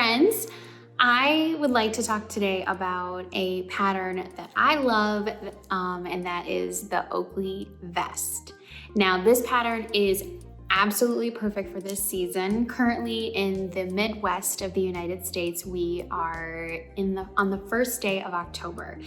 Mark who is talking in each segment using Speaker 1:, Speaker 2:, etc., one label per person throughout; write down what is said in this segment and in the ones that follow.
Speaker 1: friends, I would like to talk today about a pattern that I love, and that is the Oakley Vest. Now, this pattern is absolutely perfect for this season. Currently in the Midwest of the United States, we are on the first day of October,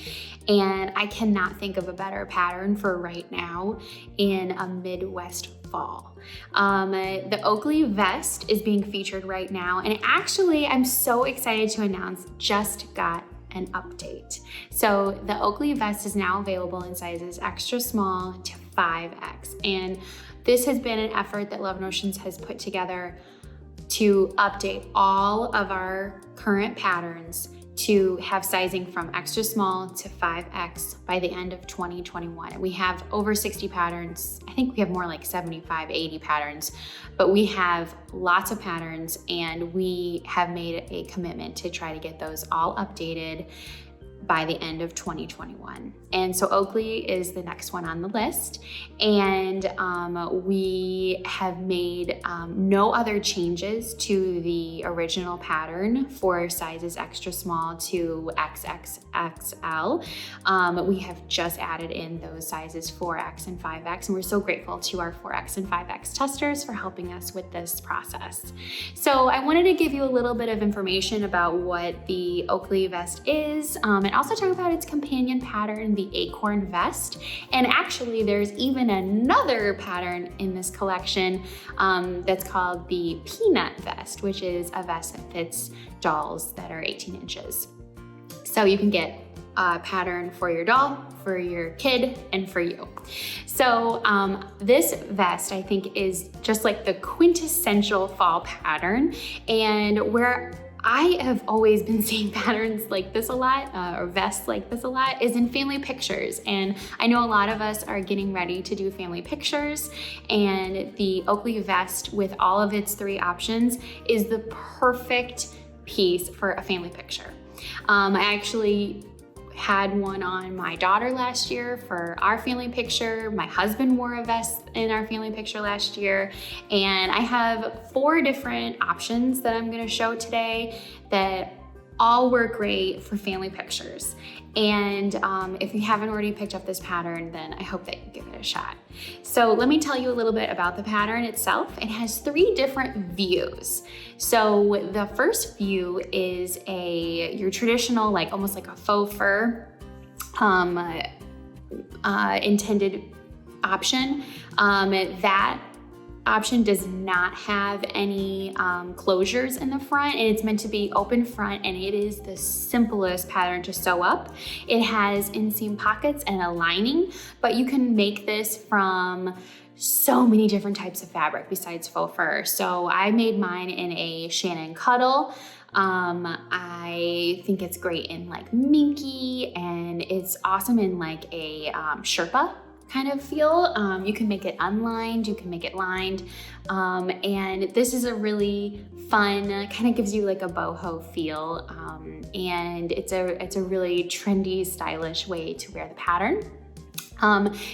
Speaker 1: and I cannot think of a better pattern for right now in a Midwest fall. The Oakley Vest is being featured right now, and actually I'm so excited to announce just got an update. So the Oakley Vest is now available in sizes extra small to 5X, and this has been an effort that Love Notions has put together to update all of our current patterns to have sizing from extra small to 5X by the end of 2021. And we have over 60 patterns. I think we have more like 75, 80 patterns, but we have lots of patterns, and we have made a commitment to try to get those all updated by the end of 2021. And so Oakley is the next one on the list. And we have made no other changes to the original pattern for sizes extra small to XXXL. We have just added in those sizes 4X and 5X, and we're so grateful to our 4X and 5X testers for helping us with this process. So I wanted to give you a little bit of information about what the Oakley Vest is, and also talk about its companion pattern, the Acorn Vest. And actually there's even another pattern in this collection that's called the Peanut Vest, which is a vest that fits dolls that are 18 inches. So you can get a pattern for your doll, for your kid, and for you. So this vest, I think, is just like the quintessential fall pattern, and where I have always been seeing patterns like this a lot, or vests like this a lot, is in family pictures. And I know a lot of us are getting ready to do family pictures, and the Oakley Vest with all of its 3 options is the perfect piece for a family picture. I actually had one on my daughter last year for our family picture. My husband wore a vest in our family picture last year. And I have 4 different options that I'm gonna show today that all work great for family pictures. And if you haven't already picked up this pattern, then I hope that you give it a shot. So let me tell you a little bit about the pattern itself. It has 3 different views. So the first view is your traditional, like almost like a faux fur intended option. That option does not have any closures in the front, and it's meant to be open front, and it is the simplest pattern to sew up. It has inseam pockets and a lining, but you can make this from so many different types of fabric besides faux fur. So I made mine in a Shannon Cuddle. I think it's great in like minky, and it's awesome in like a Sherpa kind of feel. You can make it unlined, you can make it lined, and this is a really fun, kind of gives you like a boho feel, and it's a really trendy, stylish way to wear the pattern.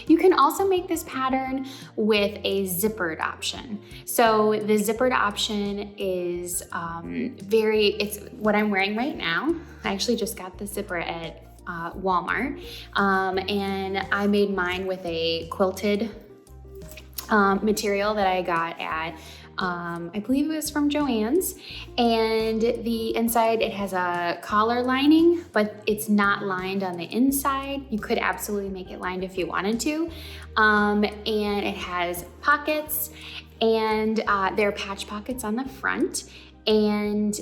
Speaker 1: You can also make this pattern with a zippered option. So the zippered option is it's what I'm wearing right now. I actually just got the zipper at Walmart, and I made mine with a quilted material that I got at I believe it was from Joann's, and the inside, it has a collar lining, but it's not lined on the inside. You could absolutely make it lined if you wanted to, and it has pockets, and there are patch pockets on the front. And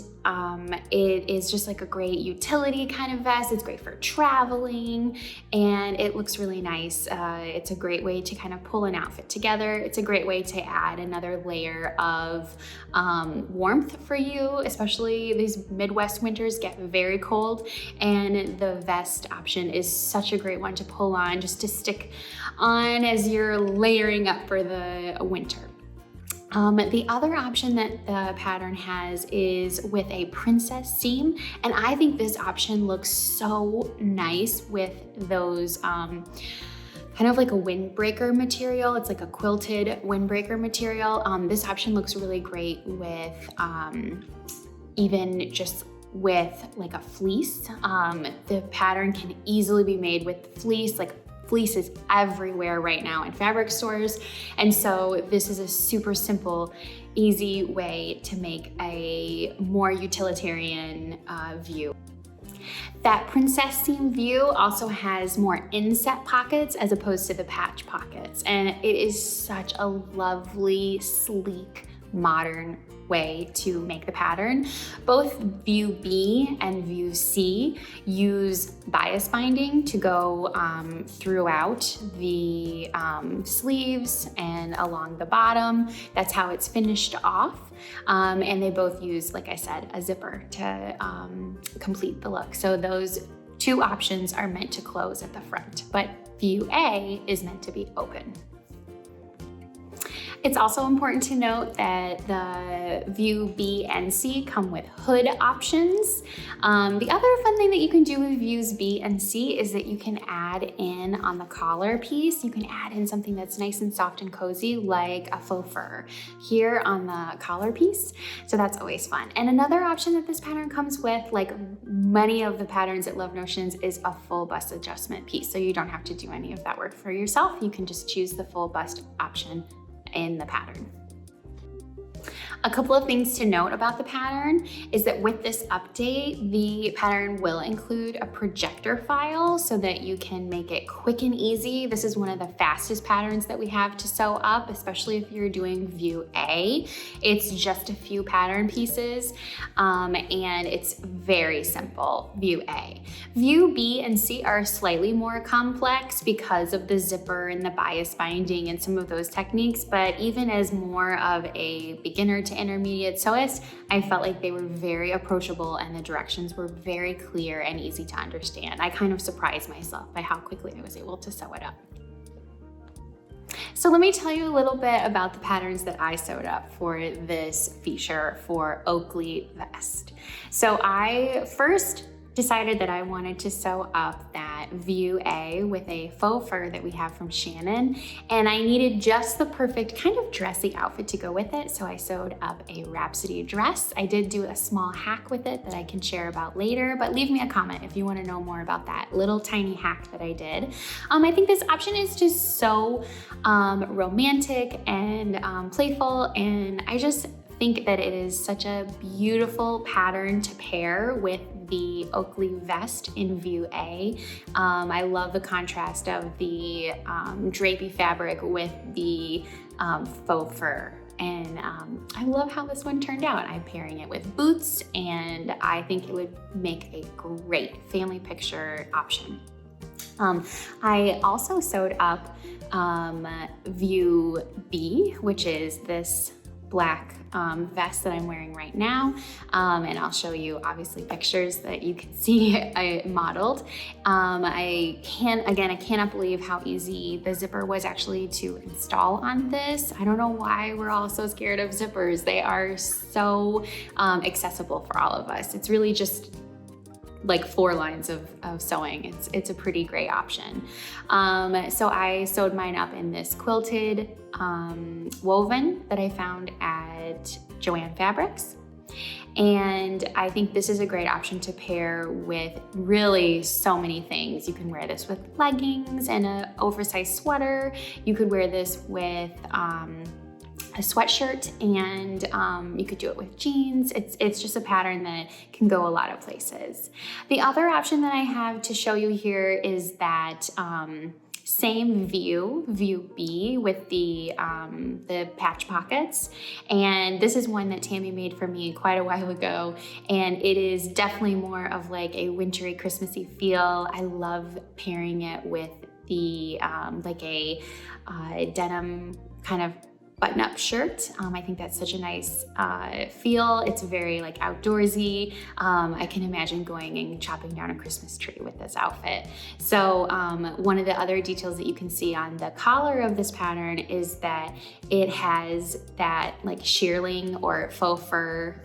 Speaker 1: it is just like a great utility kind of vest. It's great for traveling, and it looks really nice. It's a great way to kind of pull an outfit together. It's a great way to add another layer of warmth for you, especially these Midwest winters get very cold, and the vest option is such a great one to pull on, just to stick on as you're layering up for the winter. The other option that the pattern has is with a princess seam, and I think this option looks so nice with those kind of like a windbreaker material. It's like a quilted windbreaker material. This option looks really great with even just with like a fleece. The pattern can easily be made with fleece. Like fleece is everywhere right now in fabric stores. And so this is a super simple, easy way to make a more utilitarian view. That princess seam view also has more inset pockets as opposed to the patch pockets. And it is such a lovely, sleek, modern way to make the pattern. Both view B and view C use bias binding to go throughout the sleeves and along the bottom. That's how it's finished off. And they both use, like I said, a zipper to complete the look. So those two options are meant to close at the front, but view A is meant to be open. It's also important to note that the view B and C come with hood options. The other fun thing that you can do with views B and C is that you can add in on the collar piece, you can add in something that's nice and soft and cozy like a faux fur here on the collar piece. So that's always fun. And another option that this pattern comes with, like many of the patterns at Love Notions, is a full bust adjustment piece. So you don't have to do any of that work for yourself. You can just choose the full bust option in the pattern. A couple of things to note about the pattern is that with this update, the pattern will include a projector file so that you can make it quick and easy. This is one of the fastest patterns that we have to sew up, especially if you're doing view A. It's just a few pattern pieces and it's very simple, view A. View B and C are slightly more complex because of the zipper and the bias binding and some of those techniques, but even as more of a beginner to intermediate sewist, I felt like they were very approachable and the directions were very clear and easy to understand. I kind of surprised myself by how quickly I was able to sew it up. So let me tell you a little bit about the patterns that I sewed up for this feature for Oakley Vest. So I first decided that I wanted to sew up that view A with a faux fur that we have from Shannon, and I needed just the perfect kind of dressy outfit to go with it, so I sewed up a Rhapsody dress. I did do a small hack with it that I can share about later, but leave me a comment if you want to know more about that little tiny hack that I did. I think this option is just so romantic and playful, and I just think that it is such a beautiful pattern to pair with the Oakley vest in view A. I love the contrast of the drapey fabric with the faux fur. And I love how this one turned out. I'm pairing it with boots, and I think it would make a great family picture option. I also sewed up view B, which is this black vest that I'm wearing right now, and I'll show you obviously pictures that you can see I modeled. I cannot believe how easy the zipper was actually to install on this. I don't know why we're all so scared of zippers. They are so accessible for all of us. It's really just like 4 lines of sewing. It's a pretty great option. So I sewed mine up in this quilted woven that I found at Joann Fabrics. And I think this is a great option to pair with really so many things. You can wear this with leggings and an oversized sweater. You could wear this with a sweatshirt, and you could do it with jeans. It's just a pattern that can go a lot of places. The other option that I have to show you here is that same view B with the patch pockets. And this is one that Tammy made for me quite a while ago. And it is definitely more of like a wintry, Christmassy feel. I love pairing it with the like a denim kind of button-up shirt. I think that's such a nice feel. It's very like outdoorsy. I can imagine going and chopping down a Christmas tree with this outfit. So one of the other details that you can see on the collar of this pattern is that it has that like shearling or faux fur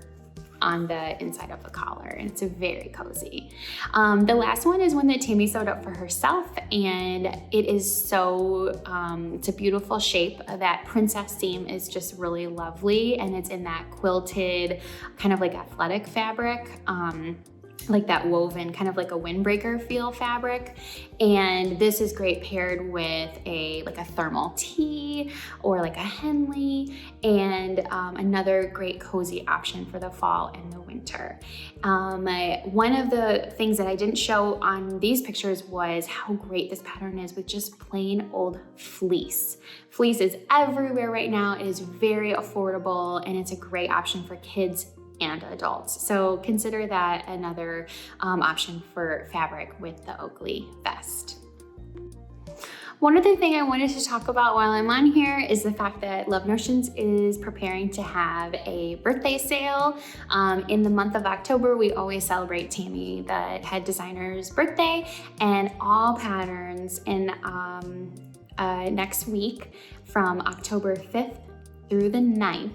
Speaker 1: on the inside of the collar, and it's very cozy. The last one is one that Tammy sewed up for herself, and it is so, it's a beautiful shape. That princess seam is just really lovely, and it's in that quilted kind of like athletic fabric. Like that woven, kind of like a windbreaker feel fabric. And this is great paired with like a thermal tee or like a Henley, and another great cozy option for the fall and the winter. One of the things that I didn't show on these pictures was how great this pattern is with just plain old fleece. Fleece is everywhere right now. It is very affordable, and it's a great option for kids and adults. So consider that another option for fabric with the Oakley vest. One other thing I wanted to talk about while I'm on here is the fact that Love Notions is preparing to have a birthday sale. In the month of October, we always celebrate Tammy, the head designer's birthday, and all patterns in next week from October 5th through the 9th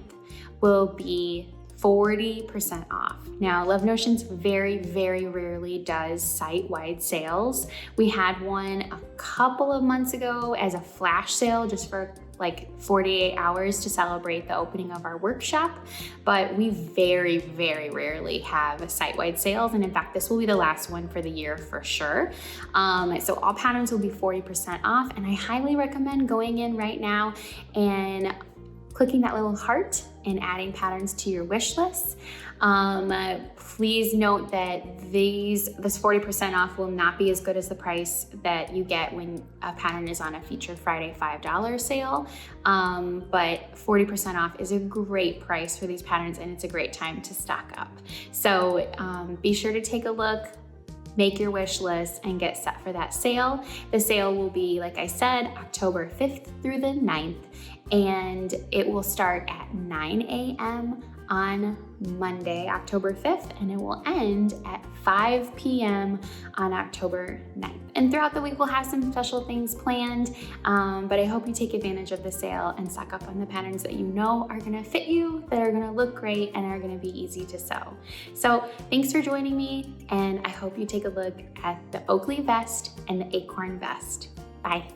Speaker 1: will be 40% off. Now, Love Notions very, very rarely does site-wide sales. We had one a couple of months ago as a flash sale just for like 48 hours to celebrate the opening of our workshop, but we very, very rarely have site-wide sales. And in fact, this will be the last one for the year for sure. So all patterns will be 40% off, and I highly recommend going in right now and clicking that little heart and adding patterns to your wish list. Please note that this 40% off will not be as good as the price that you get when a pattern is on a featured Friday $5 sale. But 40% off is a great price for these patterns, and it's a great time to stock up. So be sure to take a look, make your wish list, and get set for that sale. The sale will be, like I said, October 5th through the 9th, and it will start at 9 a.m. on Monday, October 5th, and it will end at 5 p.m. on October 9th. And throughout the week, we'll have some special things planned, but I hope you take advantage of the sale and stock up on the patterns that you know are gonna fit you, that are gonna look great, and are gonna be easy to sew. So thanks for joining me, and I hope you take a look at the Oakley vest and the acorn vest. Bye.